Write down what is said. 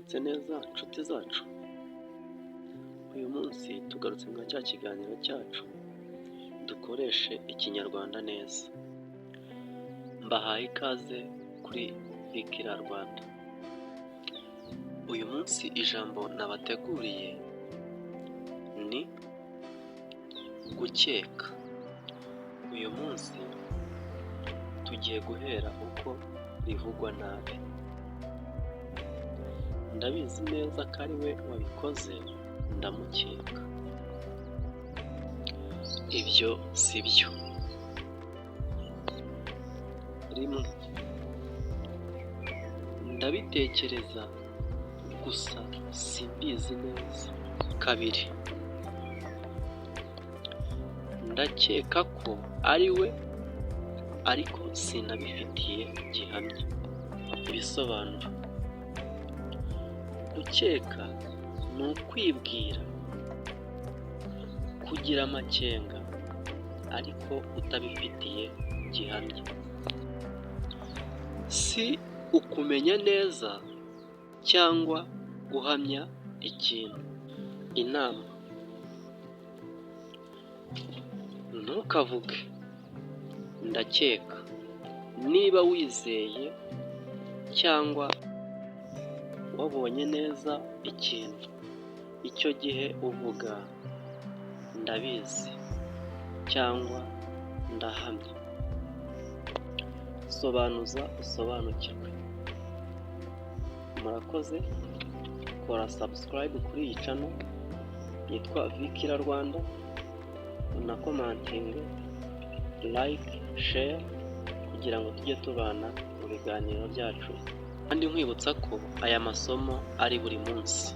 Mwaramutse neza nshuti zacu. Uyu munsi tugarutse mu cya kiganiro cyacu dukoreshe ikinyarwanda neza. Mbahaye ikaze kuri v.killer Rwanda. Uyu munsi ijambo nabateguriye ni gukeka. Uyu munsi tugiye guhera uko rivugwa nabi. Ndabizi neza ko ari we wabikoze, ndamukeka. Ibyo si byo. Rimwe, ndabitekereza gusa simbizi neza. Kabiri, ndakeka ko ari we ariko sinabifitiye gihamya. Ibisobanuro: gukeka ni ukwibwira, kugira amakenga ariko utabifitiye gihamya. Si ukumenya neza cyangwa guhamya ikintu. Inama: ntukavuge ndakeka niba wizeye cyangwa wabonye neza ikintu. Icyo gihe uvuga ndabizi cyangwa ndahamya. Sobanuza usobanukirwe. Murakoze. Kora subscribe kuri iyi channel yitwa v.killer Rwanda, na commenting, like, share kugira ngo tujye tubana mu biganiro byacu. Kandi nkwibutsa ko aya masomo ari buri munsi.